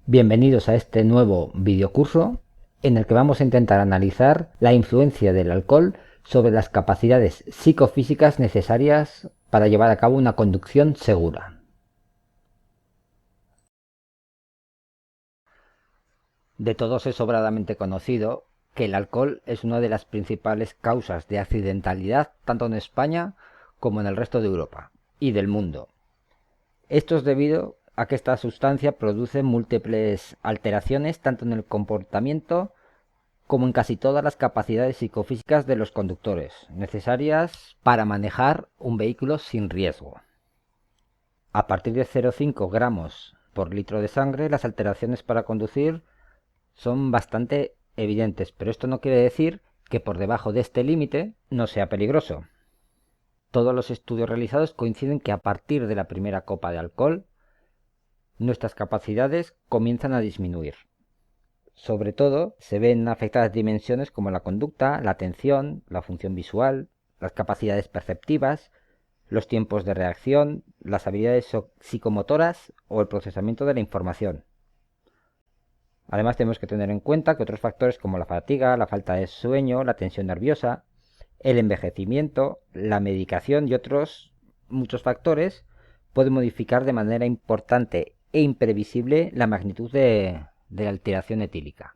Bienvenidos a este nuevo videocurso en el que vamos a intentar analizar la influencia del alcohol sobre las capacidades psicofísicas necesarias para llevar a cabo una conducción segura. De todos es sobradamente conocido que el alcohol es una de las principales causas de accidentalidad tanto en España como en el resto de Europa y del mundo. Esto es debido a que esta sustancia produce múltiples alteraciones tanto en el comportamiento como en casi todas las capacidades psicofísicas de los conductores, necesarias para manejar un vehículo sin riesgo. A partir de 0,5 gramos por litro de sangre, las alteraciones para conducir son bastante evidentes, pero esto no quiere decir que por debajo de este límite no sea peligroso. Todos los estudios realizados coinciden que a partir de la primera copa de alcohol, nuestras capacidades comienzan a disminuir. Sobre todo, se ven afectadas dimensiones como la conducta, la atención, la función visual, las capacidades perceptivas, los tiempos de reacción, las habilidades psicomotoras o el procesamiento de la información. Además, tenemos que tener en cuenta que otros factores como la fatiga, la falta de sueño, la tensión nerviosa, el envejecimiento, la medicación y otros muchos factores pueden modificar de manera importante e imprevisible la magnitud de la alteración etílica.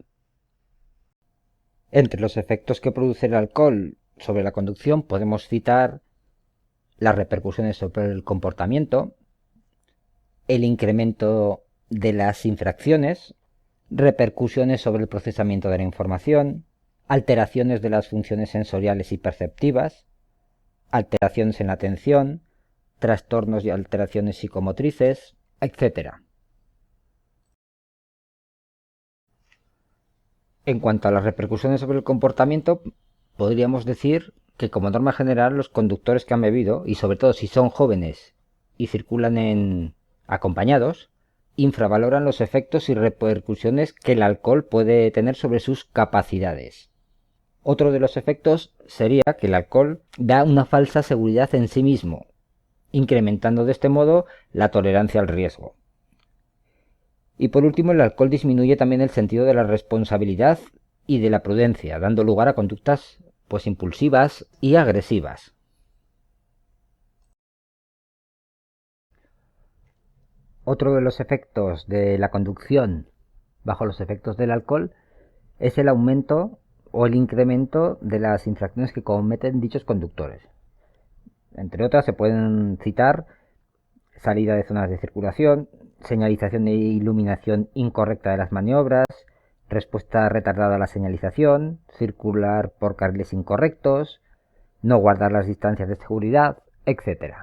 Entre los efectos que produce el alcohol sobre la conducción podemos citar las repercusiones sobre el comportamiento, el incremento de las infracciones, repercusiones sobre el procesamiento de la información, alteraciones de las funciones sensoriales y perceptivas, alteraciones en la atención, trastornos y alteraciones psicomotrices, etc. En cuanto a las repercusiones sobre el comportamiento, podríamos decir que como norma general los conductores que han bebido, y sobre todo si son jóvenes y circulan acompañados, infravaloran los efectos y repercusiones que el alcohol puede tener sobre sus capacidades. Otro de los efectos sería que el alcohol da una falsa seguridad en sí mismo, incrementando de este modo la tolerancia al riesgo. Y por último, el alcohol disminuye también el sentido de la responsabilidad y de la prudencia, dando lugar a conductas impulsivas y agresivas. Otro de los efectos de la conducción bajo los efectos del alcohol es el aumento o el incremento de las infracciones que cometen dichos conductores. Entre otras se pueden citar salida de zonas de circulación, señalización e iluminación incorrecta de las maniobras, respuesta retardada a la señalización, circular por carriles incorrectos, no guardar las distancias de seguridad, etc.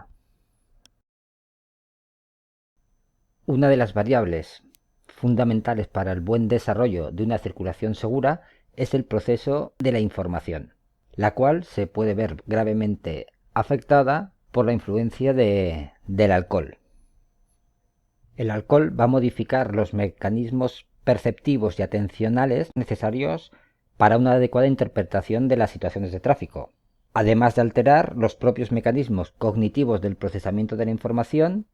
Una de las variables fundamentales para el buen desarrollo de una circulación segura es el proceso de la información, la cual se puede ver gravemente afectada por la influencia del alcohol. El alcohol va a modificar los mecanismos perceptivos y atencionales necesarios para una adecuada interpretación de las situaciones de tráfico, además de alterar los propios mecanismos cognitivos del procesamiento de la información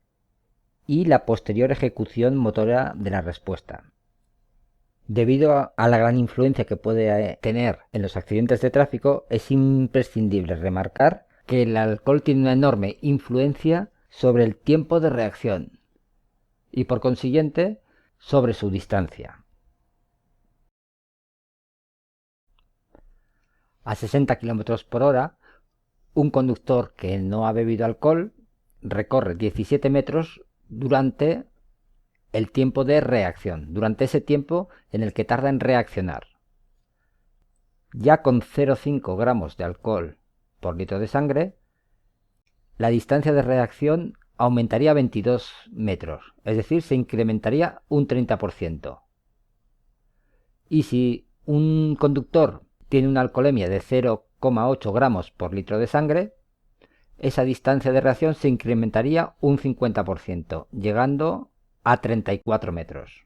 y la posterior ejecución motora de la respuesta. Debido a la gran influencia que puede tener en los accidentes de tráfico, es imprescindible remarcar que el alcohol tiene una enorme influencia sobre el tiempo de reacción y por consiguiente sobre su distancia. A 60 km por hora, un conductor que no ha bebido alcohol recorre 17 metros durante el tiempo de reacción, durante ese tiempo en el que tarda en reaccionar. Ya con 0,5 gramos de alcohol por litro de sangre, la distancia de reacción aumentaría a 22 metros, es decir, se incrementaría un 30%. Y si un conductor tiene una alcoholemia de 0,8 gramos por litro de sangre, esa distancia de reacción se incrementaría un 50%, llegando a 34 metros.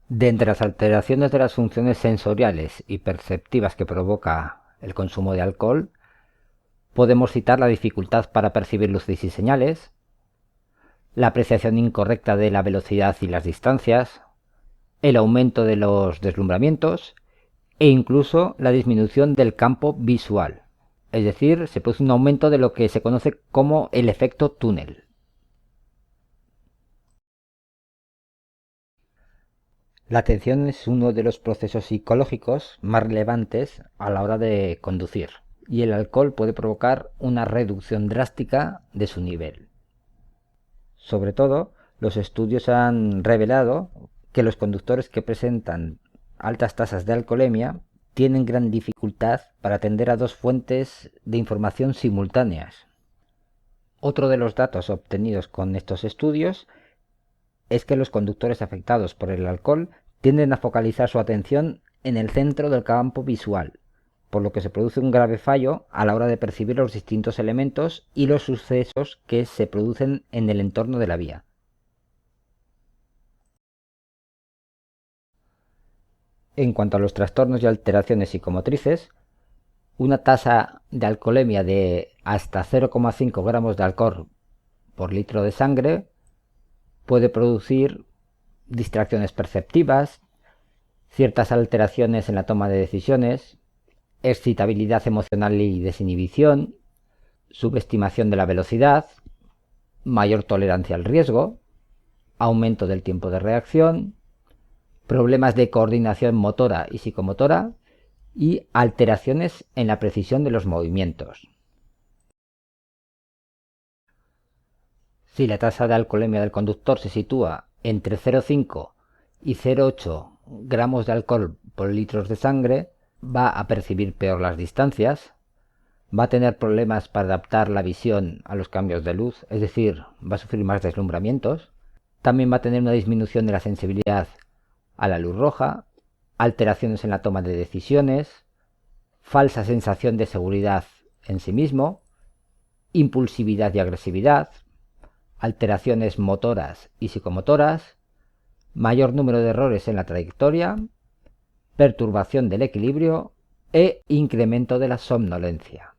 De entre las alteraciones de las funciones sensoriales y perceptivas que provoca el consumo de alcohol, podemos citar la dificultad para percibir luces y señales, la apreciación incorrecta de la velocidad y las distancias, el aumento de los deslumbramientos e incluso la disminución del campo visual. Es decir, se produce un aumento de lo que se conoce como el efecto túnel. La atención es uno de los procesos psicológicos más relevantes a la hora de conducir, y el alcohol puede provocar una reducción drástica de su nivel. Sobre todo, los estudios han revelado que los conductores que presentan altas tasas de alcoholemia tienen gran dificultad para atender a dos fuentes de información simultáneas. Otro de los datos obtenidos con estos estudios es que los conductores afectados por el alcohol tienden a focalizar su atención en el centro del campo visual, por lo que se produce un grave fallo a la hora de percibir los distintos elementos y los sucesos que se producen en el entorno de la vía. En cuanto a los trastornos y alteraciones psicomotrices, una tasa de alcoholemia de hasta 0,5 gramos de alcohol por litro de sangre puede producir distracciones perceptivas, ciertas alteraciones en la toma de decisiones, excitabilidad emocional y desinhibición, subestimación de la velocidad, mayor tolerancia al riesgo, aumento del tiempo de reacción, problemas de coordinación motora y psicomotora y alteraciones en la precisión de los movimientos. Si la tasa de alcoholemia del conductor se sitúa entre 0,5 y 0,8 gramos de alcohol por litros de sangre, va a percibir peor las distancias, va a tener problemas para adaptar la visión a los cambios de luz, es decir, va a sufrir más deslumbramientos, también va a tener una disminución de la sensibilidad a la luz roja, alteraciones en la toma de decisiones, falsa sensación de seguridad en sí mismo, impulsividad y agresividad, alteraciones motoras y psicomotoras, mayor número de errores en la trayectoria, perturbación del equilibrio e incremento de la somnolencia.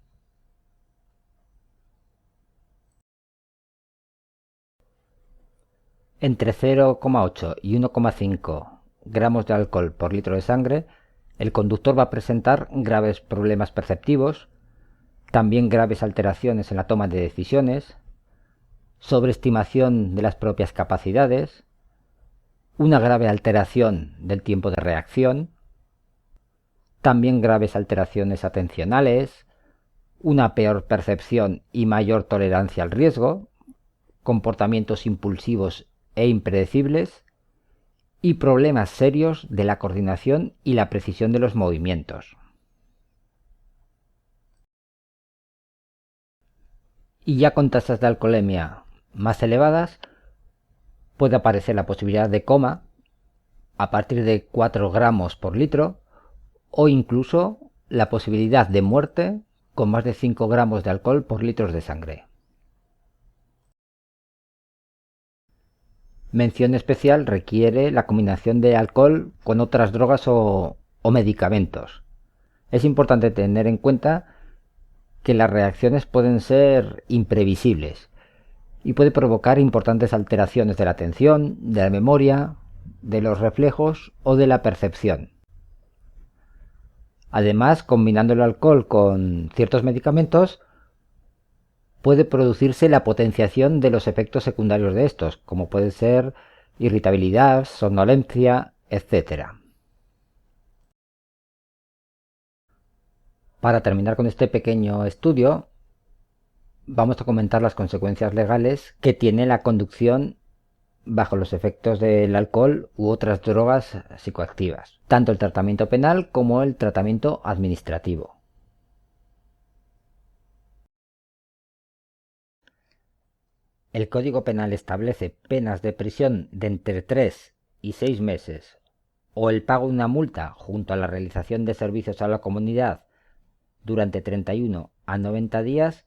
Entre 0,8 y 1,5 gramos de alcohol por litro de sangre, el conductor va a presentar graves problemas perceptivos, también graves alteraciones en la toma de decisiones, sobreestimación de las propias capacidades, una grave alteración del tiempo de reacción, también graves alteraciones atencionales, una peor percepción y mayor tolerancia al riesgo, comportamientos impulsivos e impredecibles y problemas serios de la coordinación y la precisión de los movimientos. Y ya con tasas de alcoholemia más elevadas puede aparecer la posibilidad de coma a partir de 4 gramos por litro o incluso la posibilidad de muerte con más de 5 gramos de alcohol por litros de sangre. Mención especial requiere la combinación de alcohol con otras drogas o medicamentos. Es importante tener en cuenta que las reacciones pueden ser imprevisibles y puede provocar importantes alteraciones de la atención, de la memoria, de los reflejos o de la percepción. Además, combinando el alcohol con ciertos medicamentos, puede producirse la potenciación de los efectos secundarios de estos, como puede ser irritabilidad, somnolencia, etc. Para terminar con este pequeño estudio, vamos a comentar las consecuencias legales que tiene la conducción bajo los efectos del alcohol u otras drogas psicoactivas, tanto el tratamiento penal como el tratamiento administrativo. El Código Penal establece penas de prisión de entre 3 y 6 meses o el pago de una multa junto a la realización de servicios a la comunidad durante 31 a 90 días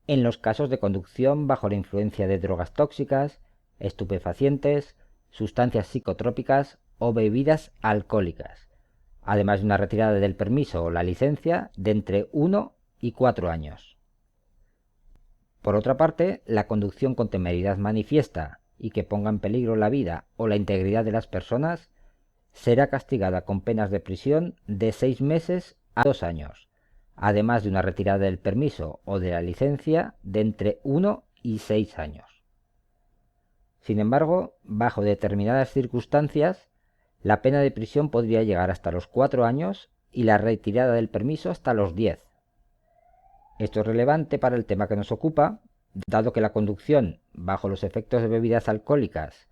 en los casos de conducción bajo la influencia de drogas tóxicas, estupefacientes, sustancias psicotrópicas o bebidas alcohólicas, además de una retirada del permiso o la licencia de entre 1 y 4 años. Por otra parte, la conducción con temeridad manifiesta y que ponga en peligro la vida o la integridad de las personas será castigada con penas de prisión de 6 meses a 2 años, además de una retirada del permiso o de la licencia de entre 1 y 6 años. Sin embargo, bajo determinadas circunstancias, la pena de prisión podría llegar hasta los 4 años y la retirada del permiso hasta los 10. Esto es relevante para el tema que nos ocupa, dado que la conducción bajo los efectos de bebidas alcohólicas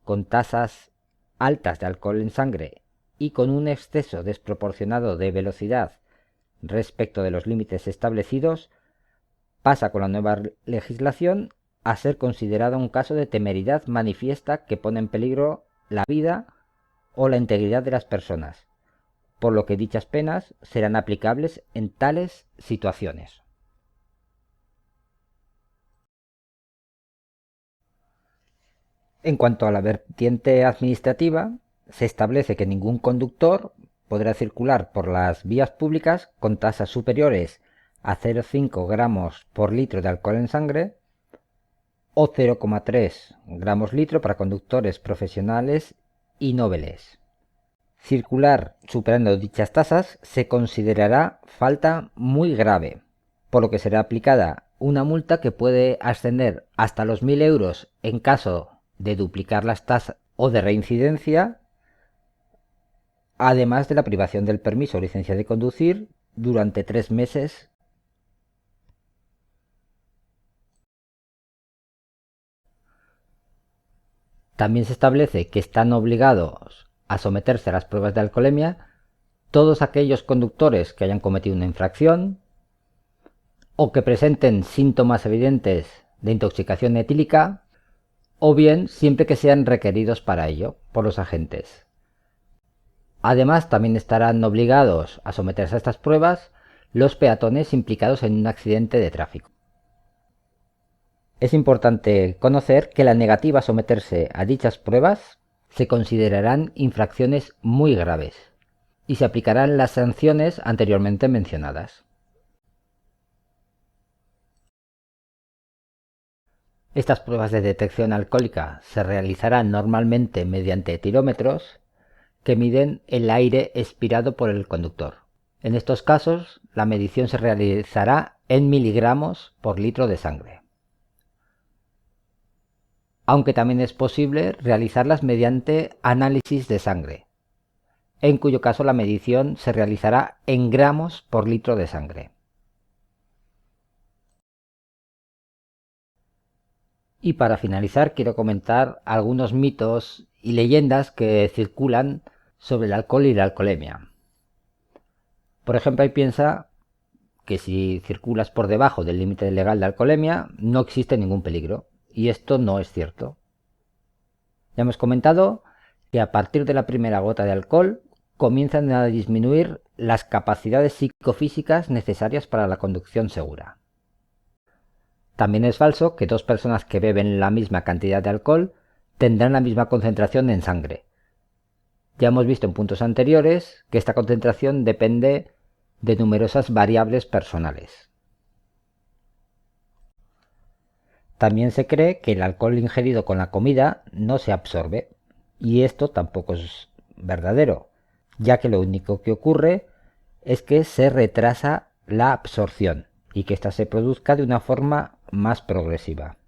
con tasas altas de alcohol en sangre y con un exceso desproporcionado de velocidad respecto de los límites establecidos pasa con la nueva legislación a ser considerada un caso de temeridad manifiesta que pone en peligro la vida o la integridad de las personas, por lo que dichas penas serán aplicables en tales situaciones. En cuanto a la vertiente administrativa, se establece que ningún conductor podrá circular por las vías públicas con tasas superiores a 0,5 gramos por litro de alcohol en sangre o 0,3 gramos litro para conductores profesionales y nobles. Circular superando dichas tasas se considerará falta muy grave, por lo que será aplicada una multa que puede ascender hasta los 1.000 euros en caso de duplicar las tasas o de reincidencia, además de la privación del permiso o licencia de conducir durante 3 meses. También se establece que están obligados a someterse a las pruebas de alcoholemia todos aquellos conductores que hayan cometido una infracción o que presenten síntomas evidentes de intoxicación etílica, o bien siempre que sean requeridos para ello por los agentes. Además, también estarán obligados a someterse a estas pruebas los peatones implicados en un accidente de tráfico. Es importante conocer que la negativa a someterse a dichas pruebas se considerarán infracciones muy graves y se aplicarán las sanciones anteriormente mencionadas. Estas pruebas de detección alcohólica se realizarán normalmente mediante etilómetros que miden el aire expirado por el conductor. En estos casos, la medición se realizará en miligramos por litro de sangre, aunque también es posible realizarlas mediante análisis de sangre, en cuyo caso la medición se realizará en gramos por litro de sangre. Y para finalizar quiero comentar algunos mitos y leyendas que circulan sobre el alcohol y la alcoholemia. Por ejemplo, hay piensa que si circulas por debajo del límite legal de alcoholemia no existe ningún peligro, y esto no es cierto. Ya hemos comentado que a partir de la primera gota de alcohol comienzan a disminuir las capacidades psicofísicas necesarias para la conducción segura. También es falso que dos personas que beben la misma cantidad de alcohol tendrán la misma concentración en sangre. Ya hemos visto en puntos anteriores que esta concentración depende de numerosas variables personales. También se cree que el alcohol ingerido con la comida no se absorbe, y esto tampoco es verdadero, ya que lo único que ocurre es que se retrasa la absorción y que ésta se produzca de una forma más progresiva.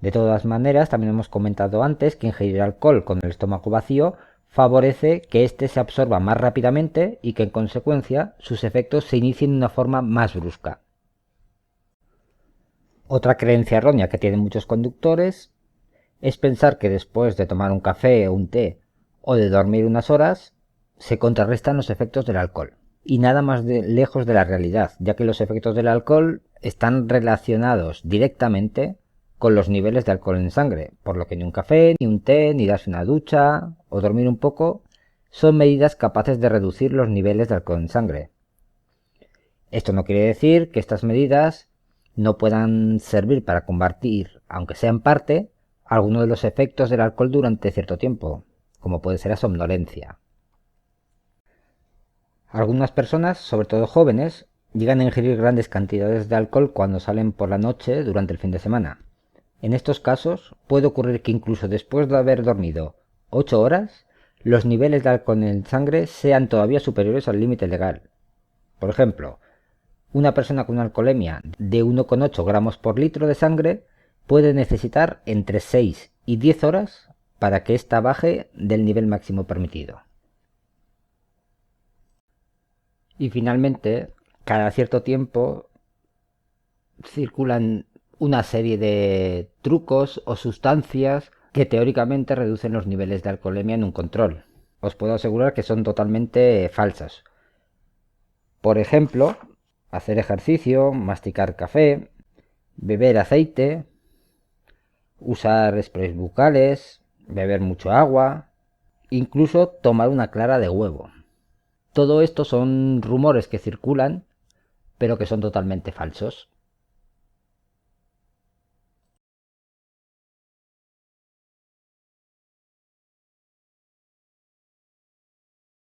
De todas maneras, también hemos comentado antes que ingerir alcohol con el estómago vacío favorece que éste se absorba más rápidamente y que en consecuencia sus efectos se inicien de una forma más brusca. Otra creencia errónea que tienen muchos conductores es pensar que después de tomar un café o un té o de dormir unas horas se contrarrestan los efectos del alcohol. Y nada más lejos de la realidad, ya que los efectos del alcohol están relacionados directamente con los niveles de alcohol en sangre, por lo que ni un café, ni un té, ni darse una ducha o dormir un poco son medidas capaces de reducir los niveles de alcohol en sangre. Esto no quiere decir que estas medidas no puedan servir para combatir, aunque sea en parte, algunos de los efectos del alcohol durante cierto tiempo, como puede ser la somnolencia. Algunas personas, sobre todo jóvenes, llegan a ingerir grandes cantidades de alcohol cuando salen por la noche durante el fin de semana. En estos casos puede ocurrir que incluso después de haber dormido 8 horas, los niveles de alcohol en sangre sean todavía superiores al límite legal. Por ejemplo, una persona con una alcoholemia de 1,8 gramos por litro de sangre puede necesitar entre 6 y 10 horas para que ésta baje del nivel máximo permitido. Y finalmente, cada cierto tiempo circulan una serie de trucos o sustancias que teóricamente reducen los niveles de alcoholemia en un control. Os puedo asegurar que son totalmente falsas. Por ejemplo, hacer ejercicio, masticar café, beber aceite, usar sprays bucales, beber mucho agua, incluso tomar una clara de huevo. Todo esto son rumores que circulan, pero que son totalmente falsos.